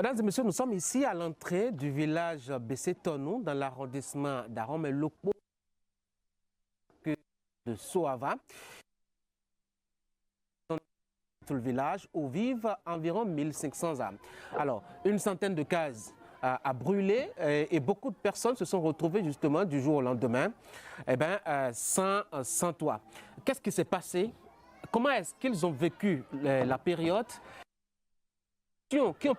Mesdames et messieurs, nous sommes ici à l'entrée du village Bessetonou dans l'arrondissement d'Aromé-Lokpo de Soava. Tout le village où vivent environ 1500 âmes. Alors, une centaine de cases a brûlé et beaucoup de personnes se sont retrouvées justement du jour au lendemain sans toit. Qu'est-ce qui s'est passé? Comment est-ce qu'ils ont vécu la période? Qui ont pu...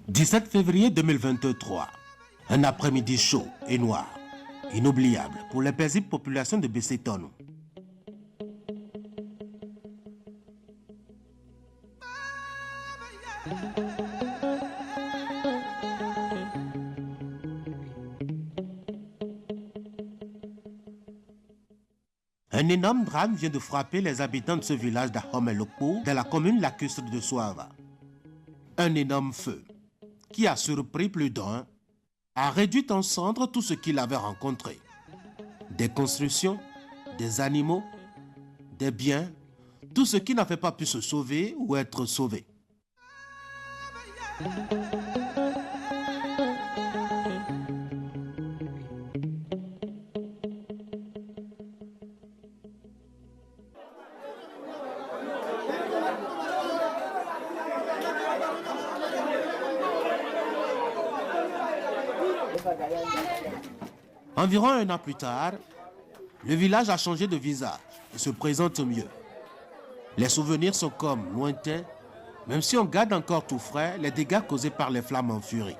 « 17 février 2023, un après-midi chaud et noir, inoubliable pour les paisibles populations de Bessetonou. Un énorme drame vient de frapper les habitants de ce village d'Aromé-Lokpo dans la commune lacustre de Soava. Un énorme feu qui a surpris plus d'un, a réduit en cendres tout ce qu'il avait rencontré. Des constructions, des animaux, des biens, tout ce qui n'avait pas pu se sauver ou être sauvé. Environ un an plus tard, le village a changé de visage et se présente mieux. Les souvenirs sont comme lointains, même si on garde encore tout frais les dégâts causés par les flammes en furie.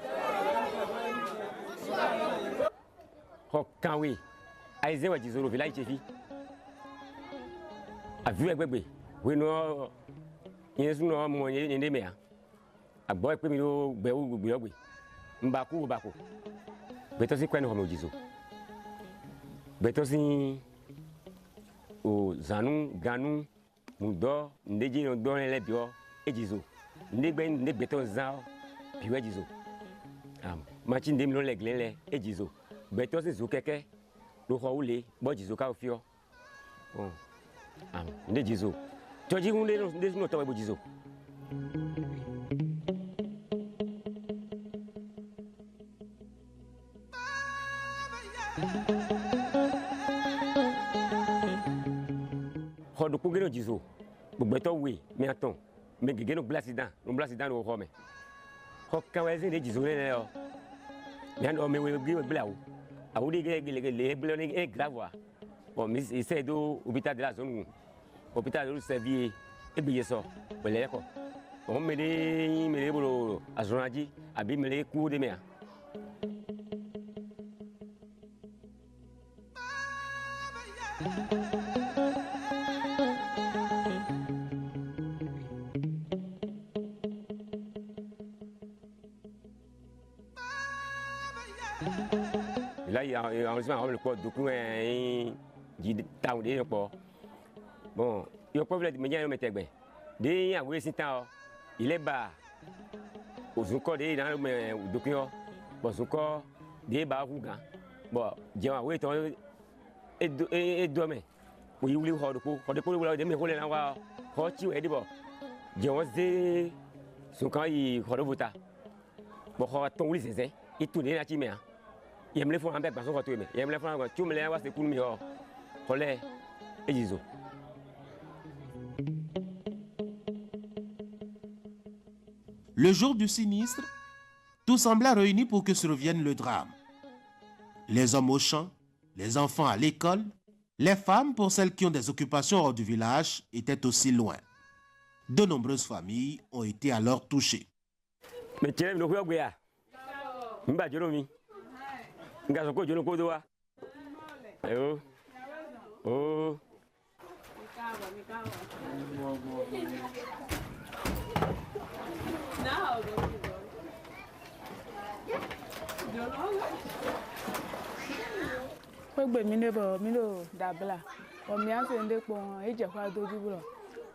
Betosi o zanu ganu mudo ndeji no don le bio ejizo ndegbe ndegbeto zao biwe ejizo machi ndem lo leglele ejizo betosi zu keke lo ho ule bo jizo ka ofio ndejizo toji hunde no to bo jizo. Hodo kugeno jizo bugbeto we mi aton me gegeno blasidan no ho me ho kan we zin de jizo le o mi an o me we gbe blawo awudi gele ble ni e grave bon mi essaie do hôpital de la zone hôpital de servir e biye so pele ko on me de bolo azonaji abi me le ku de me. Là, il y a un le corps de coup qui taou des corps. Bon, il y a pas de manière de mettre bien. Des y a oui c'est temps. Il est bas. Au corps des dans le document. Bon, son corps des bas rouga. Bon, j'ai oui ton et demain. Oui, oui, hors de coup là des me rouler là wa. Hoti et bon. J'ai osé son corps il hors de vota. Bon, hors ton oui c'est il tourne là qui met. Il me le font avec parce que tu me il me le font tu me le was de cool mi ho holé ejizo. Le jour du sinistre, tout semblait réuni pour que survienne le drame. Les hommes au champ, les enfants à l'école, les femmes pour celles qui ont des occupations hors du village étaient aussi loin. De nombreuses familles ont été alors touchées. Mais tiens, le quoi goya. Mba joromi. Nga soko jono ko do wa. Ayo. Oh. Pegbe mi ne dabla. O mi ase nde po e je kwa doju bro.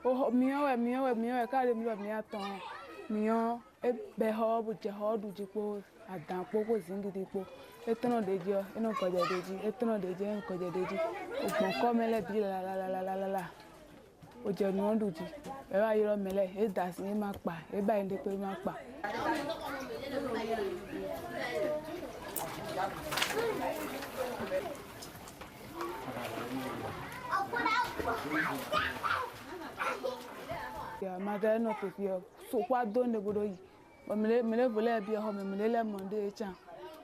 O mi o ka le mi aton. Mi o e be ho bu je ho du ji po adan po ko zingidi po. E tono deji o, e no ko je deji, e tono deji en ko je deji. O gbon ko mele bi la. O je nu du ji. E wa yiro mele e da si ma pa, e ba inde pe ma pa. Ya mata no to fio so kwa don de bodo yi mele vole bi ho mele le monde e chan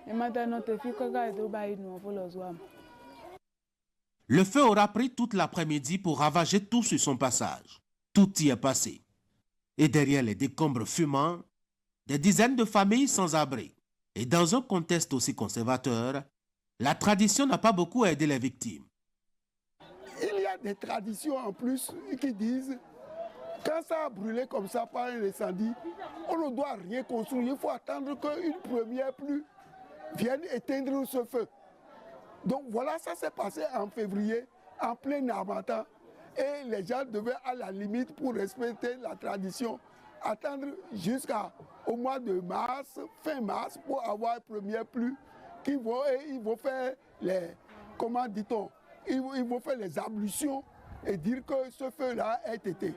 e mata no to fi ko ga do ba yi no folo zo am. Le feu aura pris toute l'après-midi pour ravager tout sur son passage. Tout y est passé. Et derrière les décombres fumants, des dizaines de familles sans abri. Et dans un contexte aussi conservateur, la tradition n'a pas beaucoup aidé les victimes. Il y a des traditions en plus qui disent quand ça a brûlé comme ça par un incendie, on ne doit rien construire. Il faut attendre qu'une première pluie vienne éteindre ce feu. Donc voilà, ça s'est passé en février, en plein Harmattan. Et les gens devaient à la limite, pour respecter la tradition, attendre jusqu'au mois de mars, fin mars, pour avoir une première pluie. Ils vont faire les, comment dit-on, ils vont faire les ablutions et dire que ce feu-là est éteint.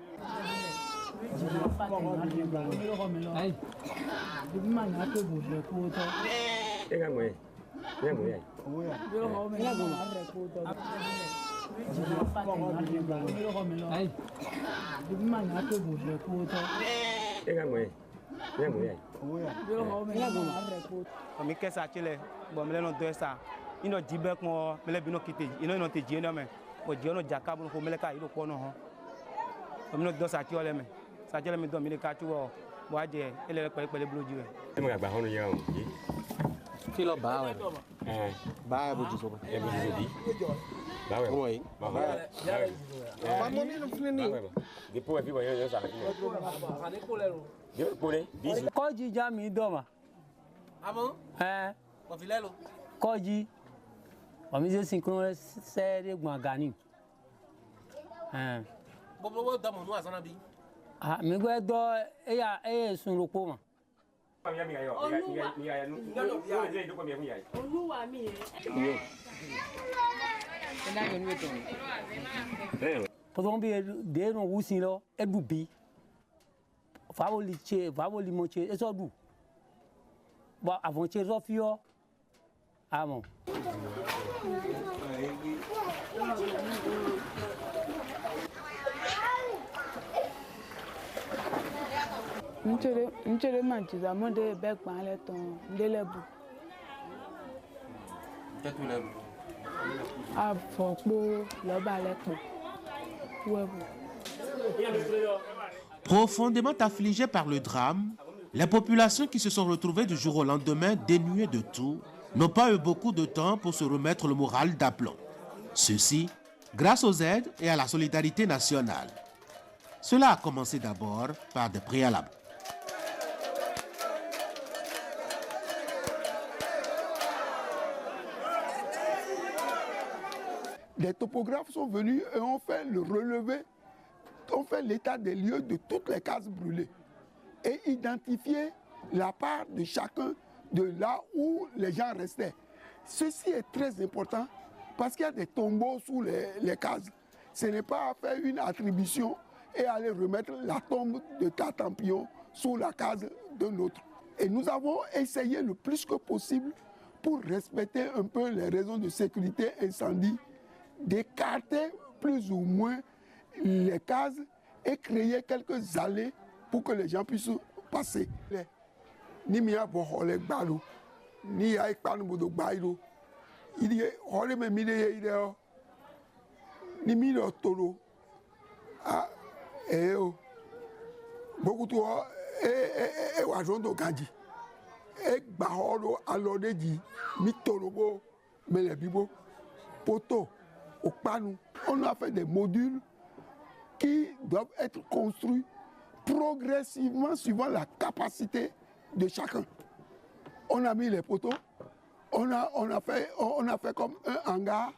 Kilo ba we. Ba bu ju so. E bu ju bi. Ba we. Oui. Ba mo ni no fini ni. Depois vi yo sa. Yo pole. Bisu. Koji jami doma. Amo? Mo fi lelo. Koji. O mi se synchron se de gbon gani. Bo da mo nu asana bi. Ah, mi gbe do e sun ropo mo. Potom bi de no wusin lo edu bi. Favoli mo che eso du. Ba avon che zo fio. Amo. Nchere manchiza monde be gban le ton ndelebu. Afokpo lo ba le po. Webu. Profondément affligées par le drame, les populations qui se sont retrouvées du jour au lendemain dénuées de tout n'ont pas eu beaucoup de temps pour se remettre le moral d'aplomb. Ceci grâce aux aides et à la solidarité nationale. Cela a commencé d'abord par des préalables. Des topographes sont venus et ont fait le relevé, ont fait l'état des lieux de toutes les cases brûlées et identifié la part de chacun de là où les gens restaient. Ceci est très important parce qu'il y a des tombeaux sous les cases. Ce n'est pas à faire une attribution et aller remettre la tombe de Tatampion sous la case d'un autre. Et nous avons essayé le plus que possible pour respecter un peu les raisons de sécurité incendie, d'écarter plus ou moins les cases et créer quelques allées pour que les gens puissent passer. Ni mi abo hole gbalo, ni ya ipanu bodo gbailo. Ili hole me mi de ide o. Ni mi lo toro. Ah o. Boku to wa jondo ganji. Gba holo alodeji mi toro bo mele bibo. Poto opanu. On a fait des modules qui doivent être construits progressivement suivant la capacité de chacun. On a mis les poteaux, on a fait comme un hangar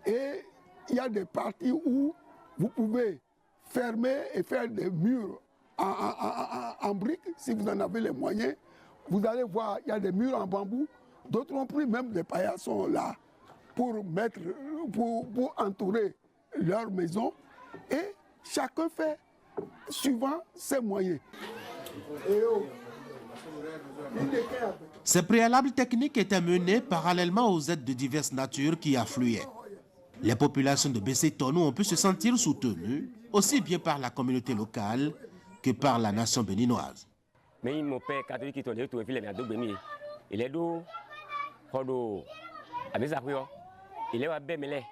et il y a des parties où vous pouvez fermer et faire des murs en briques si vous en avez les moyens. Vous allez voir, il y a des murs en bambou. D'autres ont pris même des paillassons là pour entourer leur maison. Et chacun fait suivant ses moyens. Ces préalables techniques étaient menés parallèlement aux aides de diverses natures qui affluaient. Les populations de Bessétonou ont pu se sentir soutenues, aussi bien par la communauté locale que par la nation béninoise. Mais mon père catholique qui tourne autour de la maison, il est d'où, avec sa prière, il est à Bémélé,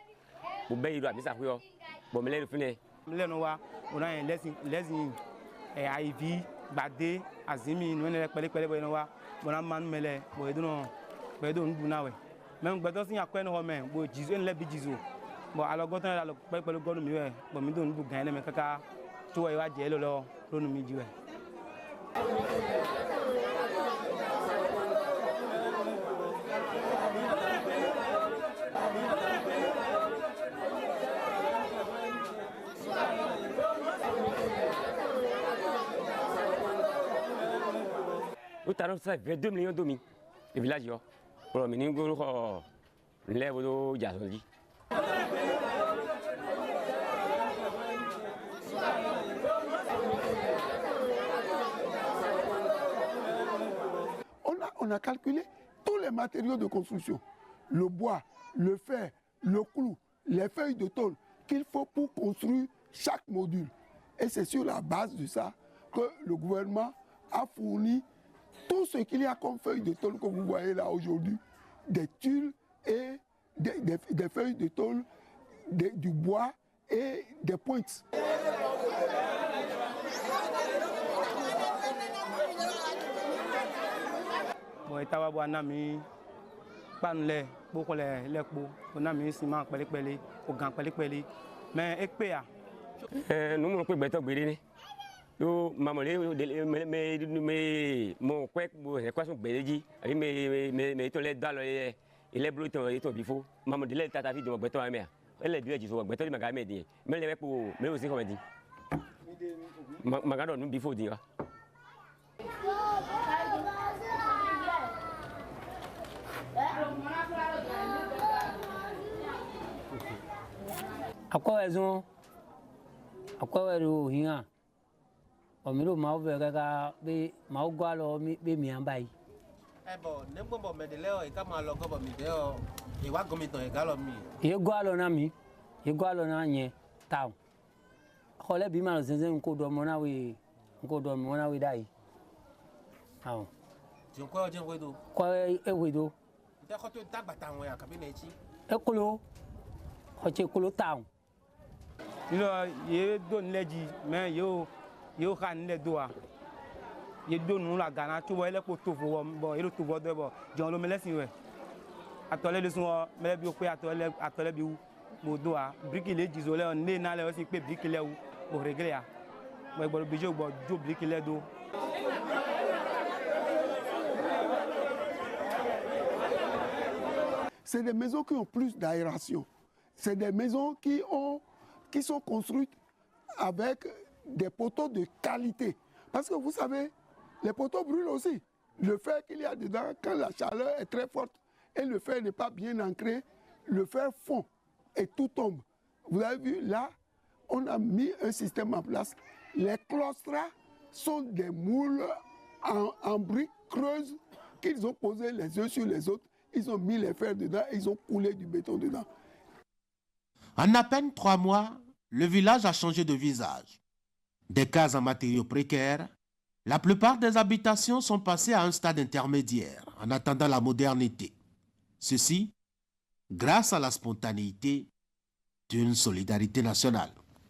pour Bémélé avec sa prière, pour Bémélé le finir. On a un lesin Ivy, Badé, Azimi, nous avons les pélés, on a man mêlé, on est dans une bouna. Même si on a quoi nous hommes, on dit on les bidis. Bon alors quand on a le pélé gonu mieux, bon nous donnons beaucoup gagner mais kaka, tu vois il va dire là, nous nous midis. Nous avons fait 22 millions de domis, le village. Pour le minimum, nous avons lève de Jazoli. On a calculé tous les matériaux de construction, le bois, le fer, le clou, les feuilles de tôle qu'il faut pour construire chaque module. Et c'est sur la base de ça que le gouvernement a fourni tout ce qu'il y a comme feuilles de tôle que vous voyez là aujourd'hui, des tuiles et des feuilles de tôle, du bois et des pointes. Bon, et tawa bois nami, panle, beaucoup les beaux, on a mis ciment pelé, au gang pelé, mais ekpea. Nous on peut mettre bédé. Nous maman mais mon quoi quoi son bédé, mais to les dans les bleus to bifo. Maman de les tata vie de mon béton à mère. Elle est bien du so béton de ma gamme dit. Mais les pour mais aussi comme dit. Magado nous bifo dit. À quoi raison? À quoi raison? Rien. On me le m'a ouvert à m'a ouvert à mi. Eh bon, n'importe quoi, mais de là, et comme à l'encore, mais d'ailleurs, il va comme étant égal à mi. Il go à l'onami, il go à l'onanie, tao. Quand les mal, c'est un coup de monawi, un coup de monawi d'aïe. Ah. Tu crois que tu es où? Quoi est où? Tu as quand tu as battu en cabinet. Écolo, tu colo tao. Il donne les dits, mais il ran les doigts. Il donne la gana, tu vois, il est pour tout voir, bon, il est tout voir d'abord. J'en le laisse, ouais. À toi, les soins, mais les biopés, à toi, les biou, mon doigt, briquer isolé, on est dans les aussi, briquer ou pour régler. Mais bon, le budget, bon, du briquer les dos. C'est des maisons qui ont plus d'aération. C'est des maisons qui sont construites avec des poteaux de qualité. Parce que vous savez, les poteaux brûlent aussi. Le fer qu'il y a dedans, quand la chaleur est très forte et le fer n'est pas bien ancré, le fer fond et tout tombe. Vous avez vu, là, on a mis un système en place. Les claustras sont des moules en briques creuses qu'ils ont posés les uns sur les autres. Ils ont mis les fers dedans et ils ont coulé du béton dedans. En à peine 3 mois, le village a changé de visage. Des cases en matériaux précaires, la plupart des habitations sont passées à un stade intermédiaire en attendant la modernité. Ceci grâce à la spontanéité d'une solidarité nationale.